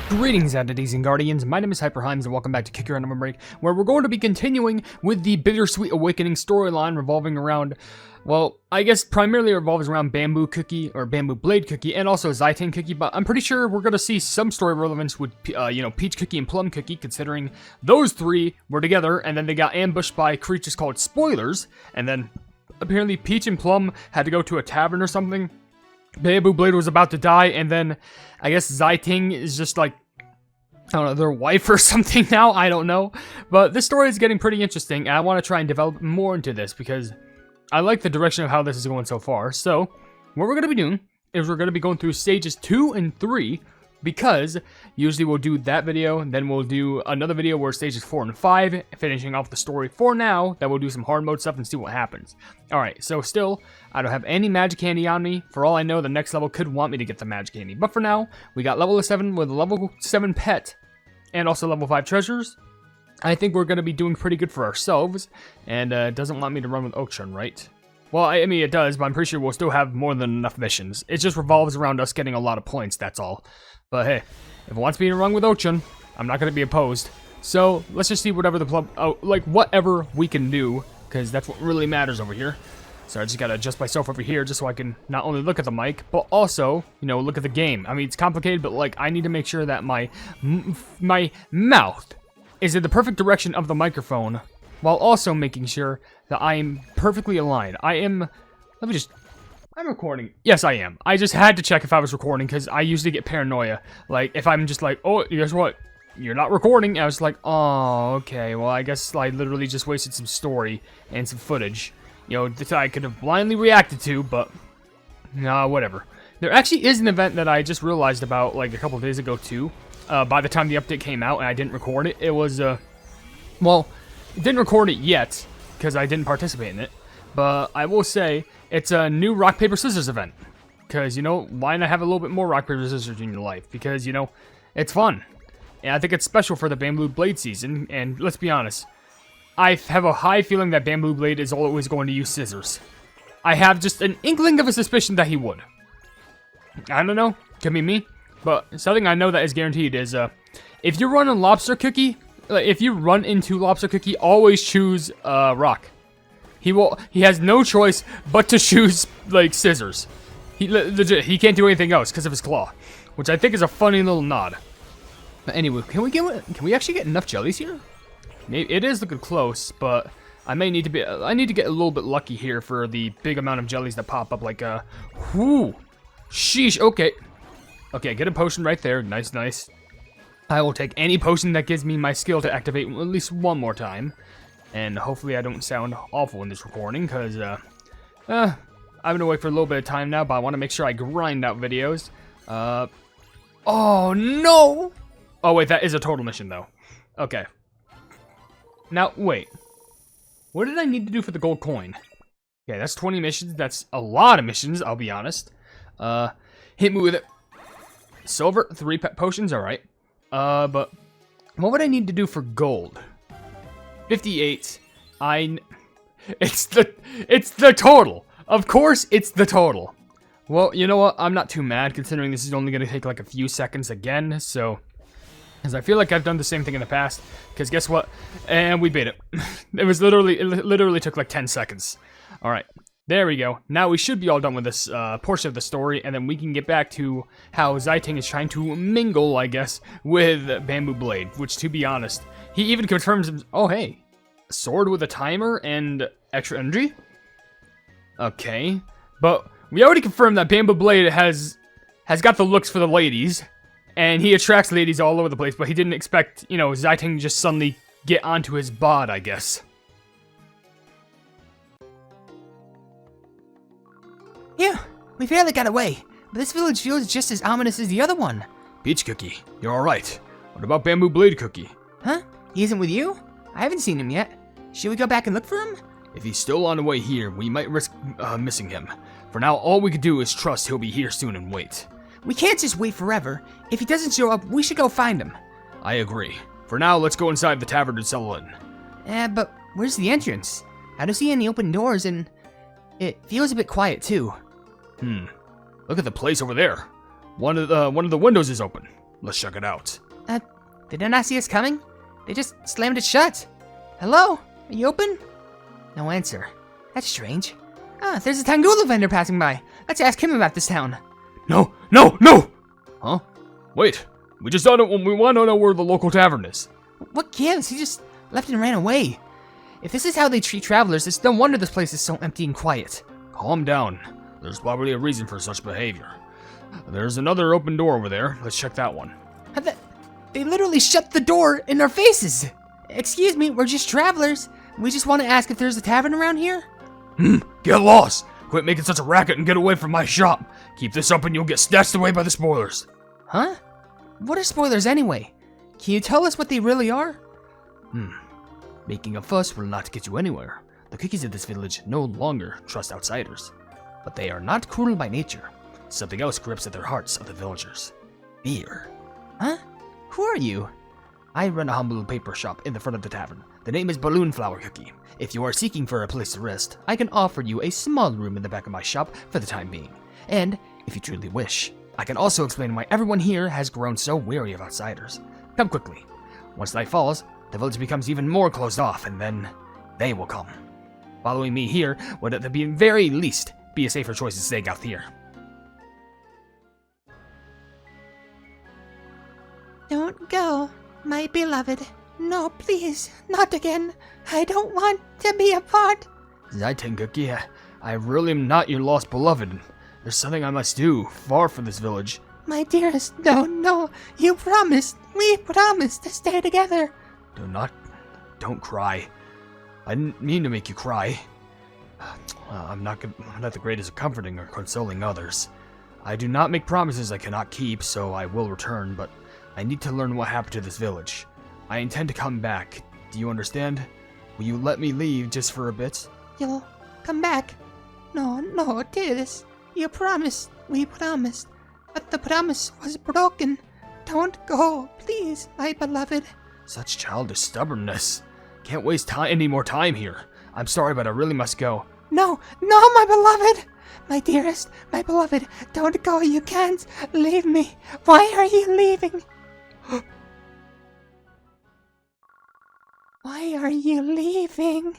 Greetings, entities and guardians. My name is HyperHimes, and welcome back to Kick Your OvenBreak, where we're going to be continuing with the Bittersweet Awakening storyline revolving around, well, I guess primarily it revolves around Bamboo Cookie, or Bamboo Blade Cookie, and also Xitang Cookie, but I'm pretty sure we're going to see some story relevance with, Peach Cookie and Plum Cookie, considering those three were together, and then they got ambushed by creatures called Spoilers, and then apparently Peach and Plum had to go to a tavern or something. Bamboo Blade was about to die, and then I guess Xitang is just like, I don't know, their wife or something now, I don't know. But this story is getting pretty interesting, and I want to try and develop more into this because I like the direction of how this is going so far. So, what we're going to be doing is we're going to be going through stages 2 and 3, because usually we'll do that video, and then we'll do another video where stages 4 and 5, finishing off the story for now, then we'll do some hard mode stuff and see what happens. Alright, so still, I don't have any magic candy on me. For all I know, the next level could want me to get the magic candy. But for now, we got level 7 with a level 7 pet, and also level 5 treasures. I think we're going to be doing pretty good for ourselves, and it doesn't want me to run with Oakshun, right? Well, I mean, it does, but I'm pretty sure we'll still have more than enough missions. It just revolves around us getting a lot of points, that's all. But hey, if it wants me to run with Oakshun, I'm not going to be opposed. So, let's just see whatever whatever we can do, because that's what really matters over here. So I just got to adjust myself over here just so I can not only look at the mic, but also, look at the game. I mean, it's complicated, but I need to make sure that my mouth is in the perfect direction of the microphone, while also making sure that I am perfectly aligned. I'm recording. Yes, I am. I just had to check if I was recording, because I usually get paranoia. Like, if I'm just like, oh, guess what? You're not recording. I was like, oh, okay. Well, I guess I literally just wasted some story and some footage. That I could have blindly reacted to, but, whatever. There actually is an event that I just realized about, a couple of days ago, too. By the time the update came out and I didn't record it, it was, well, didn't record it yet, because I didn't participate in it. But I will say, it's a new rock, paper, scissors event. Because, why not have a little bit more rock, paper, scissors in your life? Because, it's fun. And I think it's special for the Bamboo Blade season, and let's be honest, I have a high feeling that Bamboo Blade is always going to use scissors. I have just an inkling of a suspicion that he would. I don't know, could be me, but something I know that is guaranteed is, if you run a Lobster Cookie, if you run into Lobster Cookie, always choose, rock. He has no choice but to choose, scissors. He can't do anything else because of his claw, which I think is a funny little nod. But anyway, can we actually get enough jellies here? Maybe it is looking close, but I need to get a little bit lucky here for the big amount of jellies that pop up. Whoo, sheesh. Okay, get a potion right there. Nice. I will take any potion that gives me my skill to activate at least one more time, and hopefully I don't sound awful in this recording, because I've been away for a little bit of time now, but I want to make sure I grind out videos. Oh no! Oh wait, that is a total mission though. Okay. Now, wait. What did I need to do for the gold coin? Okay, that's 20 missions. That's a lot of missions, I'll be honest. Hit me with it. Silver, 3 pet potions, alright. But what would I need to do for gold? 58. It's the total. Of course, it's the total. Well, you know what? I'm not too mad, considering this is only going to take a few seconds again, so... Because I feel like I've done the same thing in the past. Because guess what? And we beat it. It literally took 10 seconds. Alright, there we go. Now we should be all done with this portion of the story, and then we can get back to how Xitang is trying to mingle, I guess, with Bamboo Blade. Which, to be honest, he even confirms, oh hey, a sword with a timer and extra energy? Okay, but we already confirmed that Bamboo Blade has got the looks for the ladies. And he attracts ladies all over the place, but he didn't expect, Xitang to just suddenly get onto his bod, I guess. Yeah, we fairly got away, but this village feels just as ominous as the other one. Peach Cookie, you're alright. What about Bamboo Blade Cookie? Huh? He isn't with you? I haven't seen him yet. Should we go back and look for him? If he's still on the way here, we might risk missing him. For now, all we can do is trust he'll be here soon and wait. We can't just wait forever. If he doesn't show up, we should go find him. I agree. For now, let's go inside the tavern and settle in. But where's the entrance? I don't see any open doors, and it feels a bit quiet, too. Look at the place over there. One of the windows is open. Let's check it out. Did they not see us coming? They just slammed it shut. Hello? Are you open? No answer. That's strange. Ah, there's a Tangulu vendor passing by. Let's ask him about this town. No, no, no! Huh? Wait, we just don't know, we want to know where the local tavern is. What gives? He just left and ran away. If this is how they treat travelers, it's no wonder this place is so empty and quiet. Calm down. There's probably a reason for such behavior. There's another open door over there. Let's check that one. They literally shut the door in our faces. Excuse me, we're just travelers. We just want to ask if there's a tavern around here. Get lost! Quit making such a racket and get away from my shop. Keep this up and you'll get snatched away by the spoilers. Huh? What are spoilers anyway? Can you tell us what they really are? Making a fuss will not get you anywhere. The cookies of this village no longer trust outsiders. But they are not cruel by nature. Something else grips at their hearts of the villagers. Fear. Huh? Who are you? I run a humble paper shop in the front of the tavern. The name is Balloon Flower Cookie. If you are seeking for a place to rest, I can offer you a small room in the back of my shop for the time being. And, if you truly wish, I can also explain why everyone here has grown so weary of outsiders. Come quickly. Once night falls, the village becomes even more closed off, and then they will come. Following me here would at the very least be a safer choice to stay out here. Don't go, my beloved. No, please, not again. I don't want to be apart. Xitang Cookie, I really am not your lost beloved. There's something I must do, far from this village. My dearest, no, you promised. We promised to stay together. Don't cry. I didn't mean to make you cry. I'm not the greatest at comforting or consoling others. I do not make promises I cannot keep, so I will return, but I need to learn what happened to this village. I intend to come back. Do you understand? Will you let me leave just for a bit? You'll come back? No, dearest. You promised. We promised. But the promise was broken. Don't go, please, my beloved. Such childish stubbornness. Can't waste any more time here. I'm sorry, but I really must go. No, my beloved! My dearest, my beloved, don't go, you can't leave me. Why are you leaving? Why are you leaving?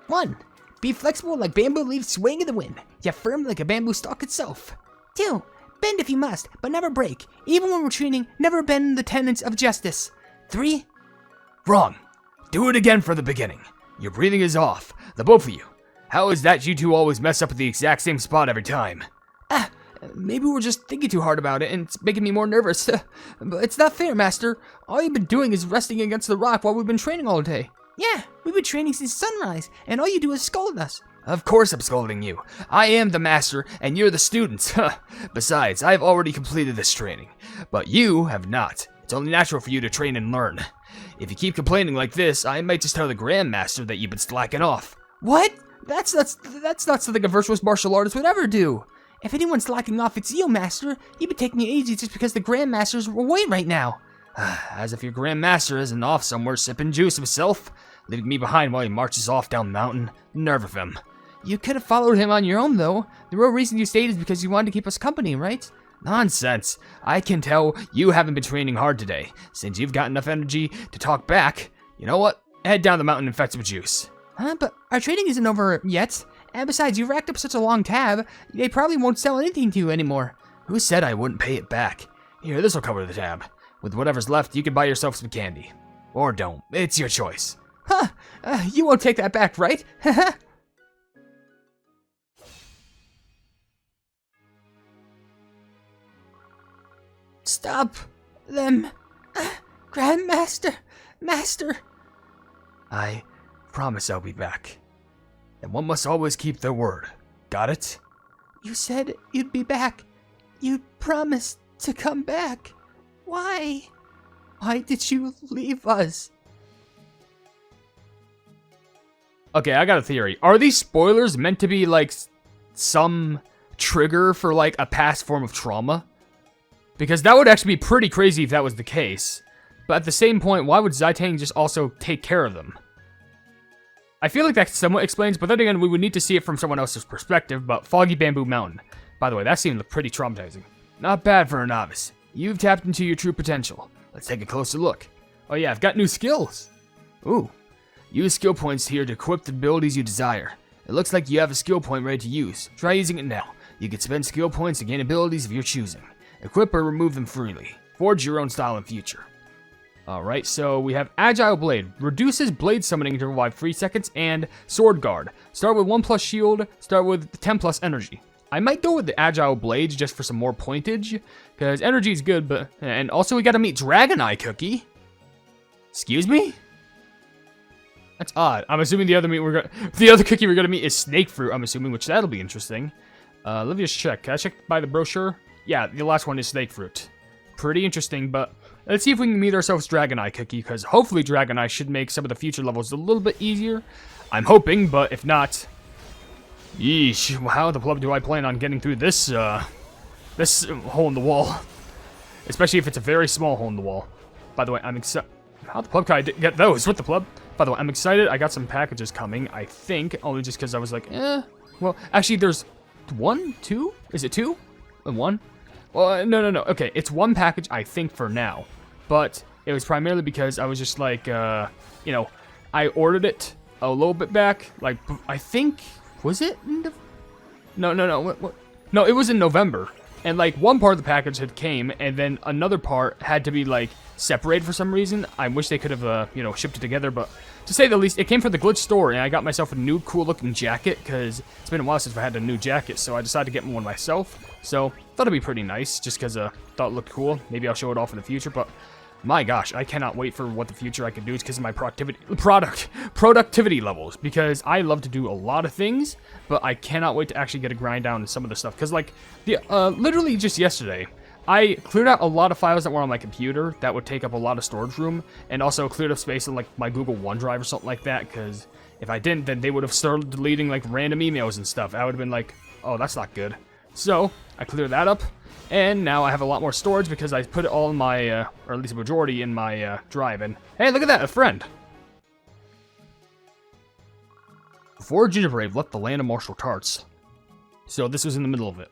One, be flexible like bamboo leaves swaying in the wind, yet firm like a bamboo stalk itself. Two, bend if you must, but never break. Even when retreating, never bend the tenets of justice. Three, wrong. Do it again from the beginning. Your breathing is off, the both of you. How is that you two always mess up at the exact same spot every time? Maybe we're just thinking too hard about it and it's making me more nervous. But it's not fair, Master. All you've been doing is resting against the rock while we've been training all day. Yeah, we've been training since sunrise, and all you do is scold us. Of course I'm scolding you. I am the master, and you're the students. Besides, I've already completed this training. But you have not. It's only natural for you to train and learn. If you keep complaining like this, I might just tell the Grandmaster that you've been slacking off. What? That's not something a virtuous martial artist would ever do. If anyone's slacking off, it's you, Master. You've been taking it easy just because the Grandmaster's away right now. As if your Grandmaster isn't off somewhere sipping juice himself, leaving me behind while he marches off down the mountain. Nerve of him. You could have followed him on your own, though. The real reason you stayed is because you wanted to keep us company, right? Nonsense. I can tell you haven't been training hard today. Since you've got enough energy to talk back, you know what? Head down the mountain and fetch some juice. But our training isn't over yet. And besides, you racked up such a long tab, they probably won't sell anything to you anymore. Who said I wouldn't pay it back? Here, this'll cover the tab. With whatever's left, you can buy yourself some candy. Or don't. It's your choice. You won't take that back, right? Stop them. Grandmaster. Master. I promise I'll be back. And one must always keep their word. Got it? You said you'd be back. You promised to come back. Why? Why did you leave us? Okay, I got a theory. Are these spoilers meant to be like some trigger for like a past form of trauma? Because that would actually be pretty crazy if that was the case. But at the same point, why would Xitang just also take care of them? I feel like that somewhat explains, but then again, we would need to see it from someone else's perspective, but Foggy Bamboo Mountain. By the way, that seemed pretty traumatizing. Not bad for a novice. You've tapped into your true potential. Let's take a closer look. Oh yeah, I've got new skills. Ooh. Use skill points here to equip the abilities you desire. It looks like you have a skill point ready to use. Try using it now. You can spend skill points to gain abilities of your choosing. Equip or remove them freely. Forge your own style in future. Alright, so we have Agile Blade. Reduces blade summoning interval by 3 seconds, and Sword Guard. Start with 1+ shield, start with 10+ energy. I might go with the Agile Blades just for some more pointage, because energy is good, but... And also we gotta meet Dragon Eye Cookie. Excuse me? That's odd. I'm assuming the other cookie we're gonna meet is Snake Fruit, I'm assuming, which that'll be interesting. Let me just check. Can I check by the brochure? Yeah, the last one is Snake Fruit. Pretty interesting, but... Let's see if we can meet ourselves Dragon Eye Cookie, because hopefully Dragon Eye should make some of the future levels a little bit easier. I'm hoping, but if not... Yeesh, how the plum do I plan on getting through this, this hole in the wall? Especially if it's a very small hole in the wall. By the way, I'm excited... How the plum can I get those with the plum? By the way, I'm excited. I got some packages coming, I think, only just because I was like, Well, actually, there's 1, 2? Is it 2? And 1? Well, no. Okay, it's 1 package, I think, for now. But it was primarily because I was just like, you know, I ordered it a little bit back. Like, I think, was it? No. What? No, it was in November. And like one part of the package had came, and then another part had to be like separated for some reason. I wish they could have, you know, shipped it together. But to say the least, it came from the Glitch store, and I got myself a new cool-looking jacket because it's been a while since I had a new jacket. So I decided to get one myself. So thought it'd be pretty nice, just because thought it looked cool. Maybe I'll show it off in the future, but my gosh, I cannot wait for what the future I can do. It's because of my productivity levels, because I love to do a lot of things, but I cannot wait to actually get a grind down in some of the stuff. Because like, literally just yesterday, I cleared out a lot of files that were on my computer that would take up a lot of storage room, and also cleared up space in like my Google OneDrive or something like that, because if I didn't, then they would have started deleting like random emails and stuff. I would have been like, oh, that's not good. So I cleared that up, and now I have a lot more storage because I put it all in my, or at least a majority in my drive. And hey, look at that, a friend. Before Gingerbrave left the land of martial tarts. So this was in the middle of it.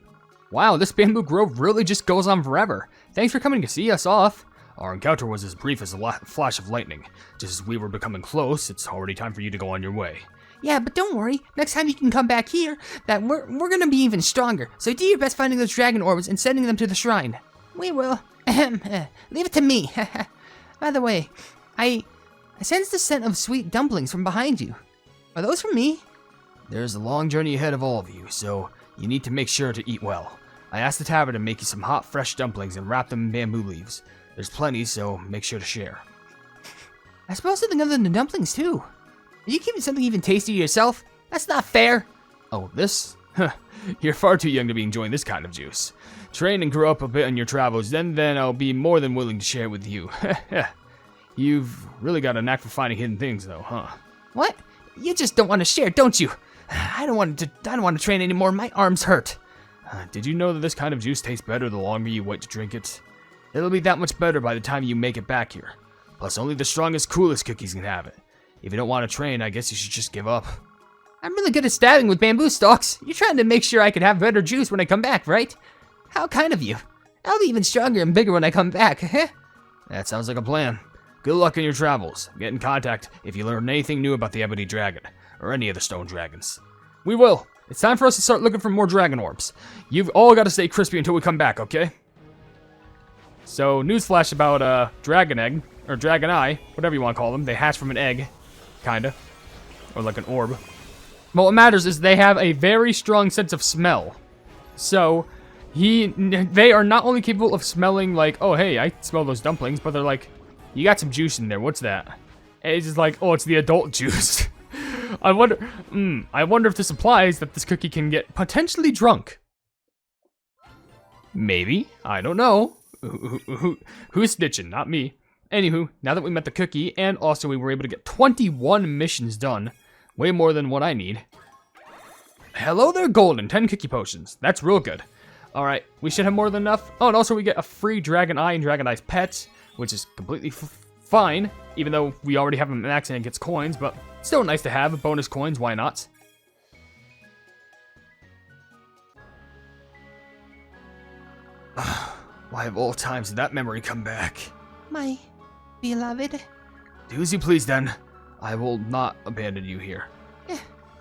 Wow, this bamboo grove really just goes on forever. Thanks for coming to see us off. Our encounter was as brief as a flash of lightning. Just as we were becoming close, it's already time for you to go on your way. Yeah, but don't worry. Next time you can come back here, that we're gonna be even stronger. So do your best finding those dragon orbs and sending them to the shrine. We will. Leave it to me. By the way, I sense the scent of sweet dumplings from behind you. Are those from me? There's a long journey ahead of all of you, so you need to make sure to eat well. I asked the tavern to make you some hot, fresh dumplings and wrap them in bamboo leaves. There's plenty, so make sure to share. I suppose something other than the dumplings, too. Are you keeping something even tastier yourself? That's not fair. Oh, this? Huh, you're far too young to be enjoying this kind of juice. Train and grow up a bit on your travels, then I'll be more than willing to share with you. You've really got a knack for finding hidden things, though, huh? What? You just don't want to share, don't you? I don't want to train anymore. My arms hurt. Did you know that this kind of juice tastes better the longer you wait to drink it? It'll be that much better by the time you make it back here. Plus, only the strongest, coolest cookies can have it. If you don't want to train, I guess you should just give up. I'm really good at stabbing with bamboo stalks. You're trying to make sure I can have better juice when I come back, right? How kind of you. I'll be even stronger and bigger when I come back. That sounds like a plan. Good luck in your travels. Get in contact if you learn anything new about the Ebony Dragon, or any of the stone dragons. We will. It's time for us to start looking for more dragon orbs. You've all got to stay crispy until we come back, okay? So, newsflash about dragon egg, or dragon eye, whatever you want to call them. They hatch from an egg, kinda, or like an orb. But what matters is they have a very strong sense of smell. So, they are not only capable of smelling like, oh hey, I smell those dumplings, but they're like, you got some juice in there, what's that? And it's just like, oh, it's the adult juice. I wonder if this implies that this cookie can get potentially drunk. Maybe, I don't know. Who's snitching? Not me. Anywho, now that we met the cookie, and also we were able to get 21 missions done, way more than what I need. Hello there, Golden, 10 cookie potions. That's real good. Alright, we should have more than enough. Oh, and also we get a free Dragon Eye and Dragon Eye's pets, which is completely fine, even though we already have a max and it gets coins, but Still nice to have. Bonus coins, why not? Why of all times did that memory come back? My beloved. Do as you please then. I will not abandon you here.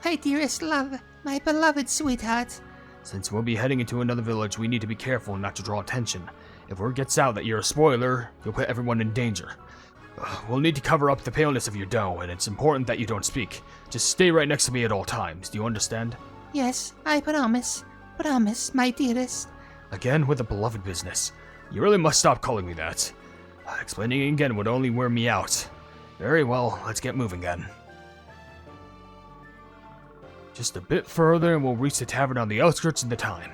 My dearest love, my beloved sweetheart. Since we'll be heading into another village, we need to be careful not to draw attention. If word gets out that you're a spoiler, you'll put everyone in danger. We'll need to cover up the paleness of your dough, and it's important that you don't speak. Just stay right next to me at all times, do you understand? Yes, I promise. Promise, my dearest. Again with the beloved business. You really must stop calling me that. Explaining it again would only wear me out. Very well, let's get moving then. Just a bit further and we'll reach the tavern on the outskirts of the town.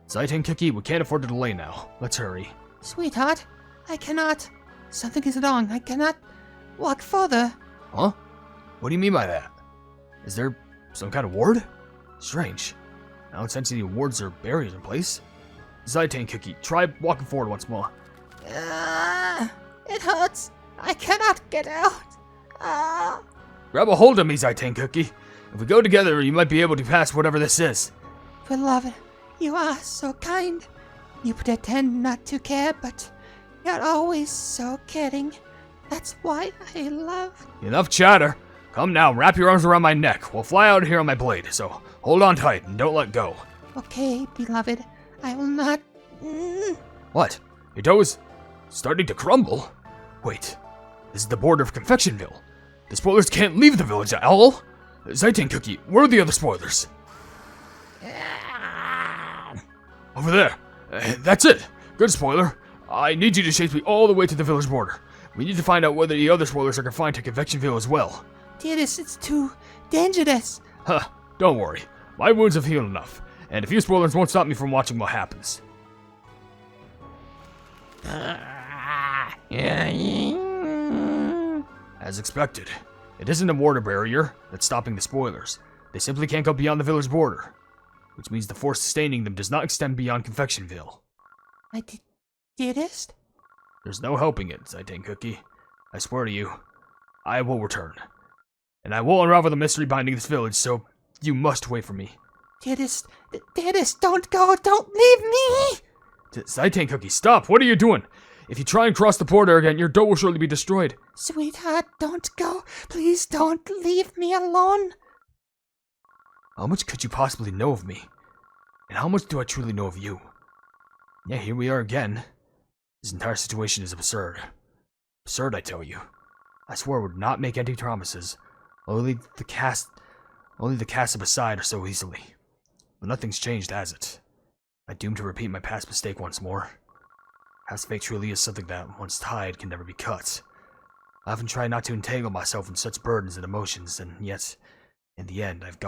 Xitang Cookie, we can't afford to delay now. Let's hurry. Sweetheart, I cannot. Something is wrong. I cannot walk further. Huh? What do you mean by that? Is there some kind of ward? Strange. I don't sense any wards or barriers in place. Xitang Cookie, try walking forward once more. It hurts. I cannot get out. Grab a hold of me, Xitang Cookie. If we go together, you might be able to pass whatever this is. Beloved, you are so kind. You pretend not to care, but you're always so caring. That's why I love. Enough chatter. Come now, wrap your arms around my neck. We'll fly out of here on my blade, so hold on tight and don't let go. Okay, beloved. I will not. What? Your dough is starting to crumble? Wait, this is the border of Confectionville. The spoilers can't leave the village at all. Xitang Cookie, where are the other spoilers? Over there. That's it. Good spoiler. I need you to chase me all the way to the village border. We need to find out whether the other spoilers are confined to Confectionville as well. Dearest, it's too dangerous. Huh, don't worry. My wounds have healed enough, and a few spoilers won't stop me from watching what happens. As expected, it isn't a mortar barrier that's stopping the spoilers. They simply can't go beyond the village border, which means the force sustaining them does not extend beyond Confectionville. My dearest? There's no helping it, Xitang Cookie. I swear to you, I will return. And I will unravel the mystery binding this village, so you must wait for me. Dearest, don't go, don't leave me! Xitang Cookie, stop! What are you doing? If you try and cross the border again, your dough will surely be destroyed. Sweetheart, don't go. Please don't leave me alone. How much could you possibly know of me? And how much do I truly know of you? Yeah, here we are again. This entire situation is absurd. Absurd, I tell you. I swore I would not make any promises. Only the cast them aside or so easily. But nothing's changed, has it? I'm doomed to repeat my past mistake once more. Perhaps fate truly is something that, once tied, can never be cut. I often try not to entangle myself in such burdens and emotions, and yet, in the end, I've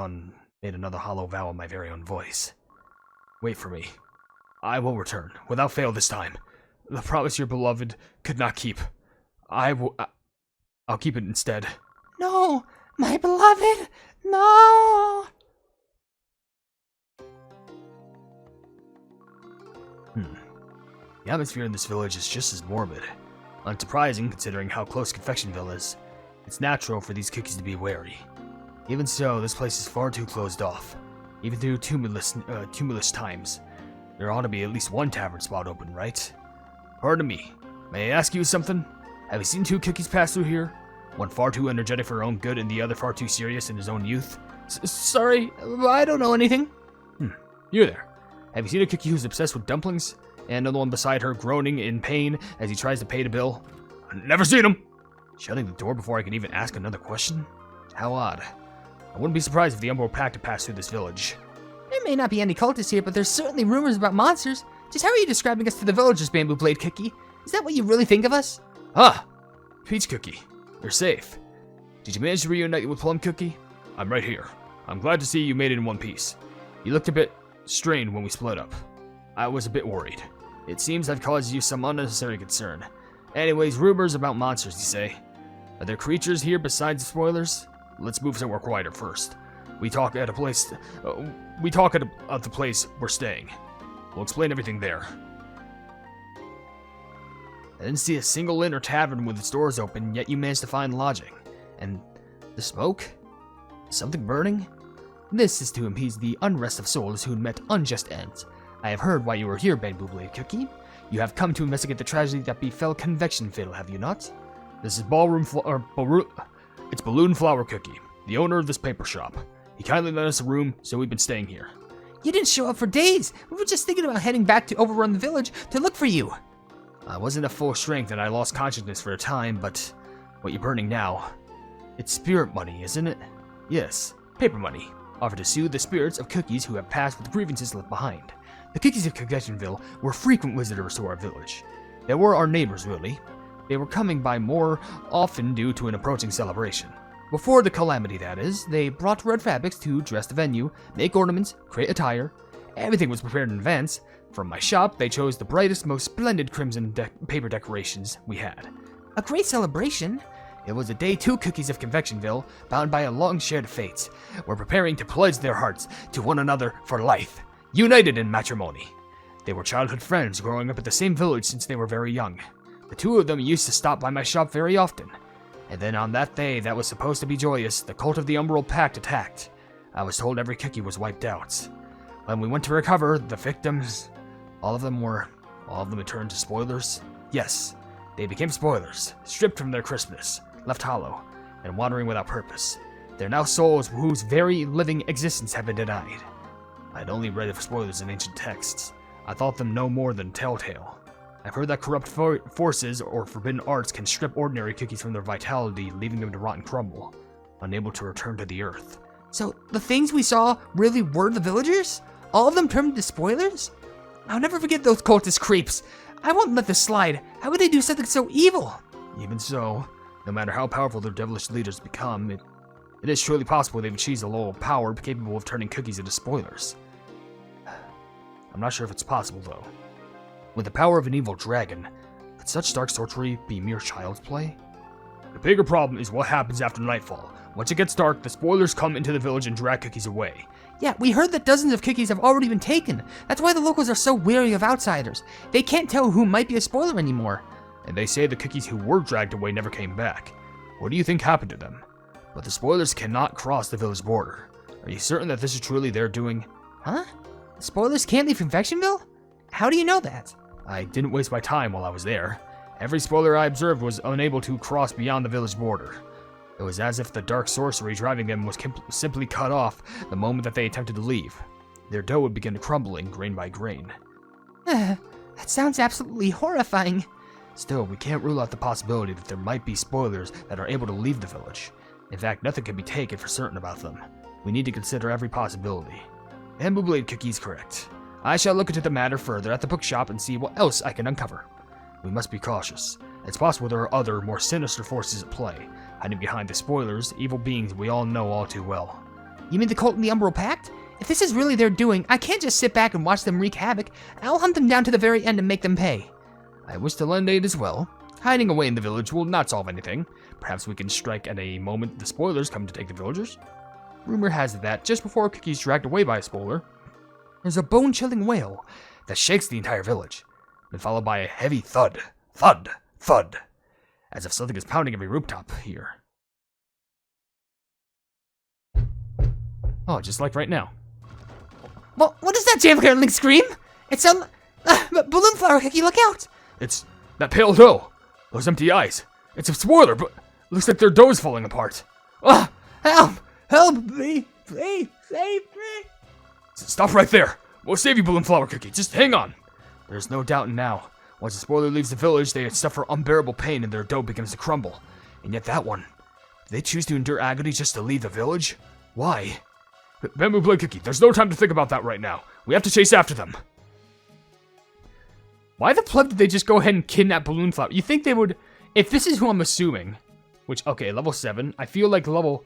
made another hollow vow in my very own voice. Wait for me. I will return, without fail this time. The promise your beloved could not keep. I'll keep it instead. No, my beloved, no! The atmosphere in this village is just as morbid. Unsurprising, considering how close Confectionville is. It's natural for these cookies to be wary. Even so, this place is far too closed off. Even through tumultuous times. There ought to be at least one tavern spot open, right? Pardon me. May I ask you something? Have you seen two cookies pass through here? One far too energetic for her own good and the other far too serious in his own youth? Sorry, I don't know anything. You there. Have you seen a cookie who's obsessed with dumplings? And another one beside her groaning in pain as he tries to pay the bill? Never seen him! Shutting the door before I can even ask another question? How odd. I wouldn't be surprised if the Umbral Pact had passed through this village. There may not be any cultists here, but there's certainly rumors about monsters. Just how are you describing us to the villagers, Bamboo Blade Cookie? Is that what you really think of us? Ah! Peach Cookie. You're safe. Did you manage to reunite with Plum Cookie? I'm right here. I'm glad to see you made it in one piece. You looked a bit strained when we split up. I was a bit worried. It seems I've caused you some unnecessary concern. Anyways, rumors about monsters, you say? Are there creatures here besides the spoilers? Let's move somewhere quieter first. We talk at the place we're staying. We'll explain everything there. I didn't see a single inn or tavern with its doors open, yet you managed to find lodging. And the smoke? Something burning? This is to appease the unrest of souls who met unjust ends. I have heard why you were here, Bamboo Blade Cookie. You have come to investigate the tragedy that befell Convectionville, have you not? This is it's Balloon Flower Cookie, the owner of this paper shop. He kindly lent us a room, so we've been staying here. You didn't show up for days. We were just thinking about heading back to Overrun the village to look for you. I wasn't at full strength and I lost consciousness for a time, but what you're burning now, it's spirit money, isn't it? Yes, paper money, offered to soothe the spirits of cookies who have passed with grievances left behind. The cookies of Convectionville were frequent visitors to our village. They were our neighbors, really. They were coming by more often due to an approaching celebration. Before the calamity, that is, they brought red fabrics to dress the venue, make ornaments, create attire. Everything was prepared in advance. From my shop, they chose the brightest, most splendid crimson paper decorations we had. A great celebration. It was the day two cookies of Convectionville, bound by a long shared fate, were preparing to pledge their hearts to one another for life, united in matrimony. They were childhood friends, growing up at the same village since they were very young. The two of them used to stop by my shop very often. And then on that day that was supposed to be joyous, the cult of the Umbral Pact attacked. I was told every cookie was wiped out. When we went to recover, the victims, all of them had turned to spoilers. Yes, they became spoilers, stripped from their crispness, left hollow, and wandering without purpose. They're now souls whose very living existence have been denied. I'd only read of spoilers in ancient texts. I thought them no more than telltale. I've heard that corrupt forces or forbidden arts can strip ordinary cookies from their vitality, leaving them to rot and crumble, unable to return to the earth. So the things we saw really were the villagers? All of them turned into spoilers? I'll never forget those cultist creeps. I won't let this slide. How would they do something so evil? Even so, no matter how powerful their devilish leaders become, it is surely possible they've achieved a level of power capable of turning cookies into spoilers. I'm not sure if it's possible, though. With the power of an evil dragon, could such dark sorcery be mere child's play? The bigger problem is what happens after nightfall. Once it gets dark, the spoilers come into the village and drag cookies away. Yeah, we heard that dozens of cookies have already been taken. That's why the locals are so wary of outsiders. They can't tell who might be a spoiler anymore. And they say the cookies who were dragged away never came back. What do you think happened to them? But the spoilers cannot cross the village border. Are you certain that this is truly their doing? Huh? The spoilers can't leave Convectionville? How do you know that? I didn't waste my time while I was there. Every spoiler I observed was unable to cross beyond the village border. It was as if the dark sorcery driving them was simply cut off the moment that they attempted to leave. Their dough would begin crumbling grain by grain. That sounds absolutely horrifying. Still, we can't rule out the possibility that there might be spoilers that are able to leave the village. In fact, nothing can be taken for certain about them. We need to consider every possibility. Bamboo Blade Cookie's correct. I shall look into the matter further at the bookshop and see what else I can uncover. We must be cautious. It's possible there are other, more sinister forces at play, hiding behind the spoilers, evil beings we all know all too well. You mean the cult and the Umbral Pact? If this is really their doing, I can't just sit back and watch them wreak havoc. I'll hunt them down to the very end and make them pay. I wish to lend aid as well. Hiding away in the village will not solve anything. Perhaps we can strike at a moment the spoilers come to take the villagers. Rumor has it that just before Cookie's dragged away by a spoiler, there's a bone-chilling wail that shakes the entire village, then followed by a heavy thud, thud, thud, as if something is pounding every rooftop here. Oh, just like right now. Well, what is that jam-curdling scream? It's Balloon Flower Cookie, look out! It's that pale dough. Those empty eyes. It's a spoiler, but looks like their dough is falling apart. Ah! Help! Help me! Please, save me! Stop right there. We'll save you, Balloon Flower Cookie. Just hang on. There's no doubt now. Once the spoiler leaves the village, they suffer unbearable pain and their dough begins to crumble. And yet that one, did they choose to endure agony just to leave the village? Why? Bamboo Blade Cookie, there's no time to think about that right now. We have to chase after them. Why the pleb did they just go ahead and kidnap Balloon Flower? You think they would, if this is who I'm assuming, which, okay, level 7, I feel like level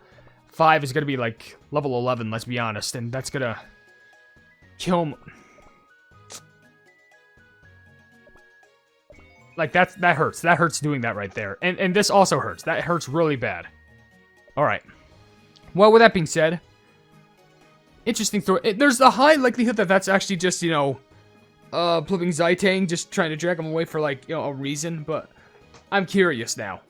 5 is going to be like level 11, let's be honest, and that's going to kill him. Like, that hurts. That hurts doing that right there. And this also hurts. That hurts really bad. Alright. Well, with that being said, interesting story. There's a high likelihood that that's actually just, you know, flipping Xitang, just trying to drag him away for, like, you know, a reason, but I'm curious now.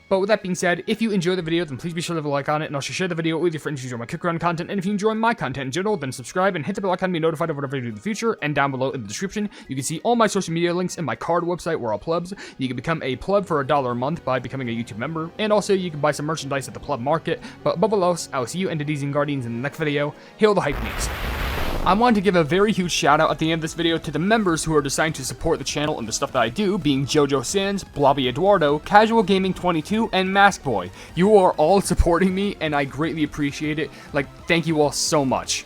But with that being said, if you enjoy the video, then please be sure to leave a like on it, and also share the video with your friends who enjoy my kick around content. And if you enjoy my content in general, then subscribe and hit the bell icon to be notified of whatever I do in the future. And down below in the description, you can see all my social media links and my card website where I'll plubs. You can become a plub for $1 a month by becoming a YouTube member, and also you can buy some merchandise at the plub market. But above all else, I will see you entities and guardians in the next video. Hail the Hypenese. I wanted to give a very huge shout out at the end of this video to the members who are deciding to support the channel and the stuff that I do, being Jojo Sands, Blobby Eduardo, Casual Gaming 22, and Mask Boy. You are all supporting me, and I greatly appreciate it. Like, thank you all so much.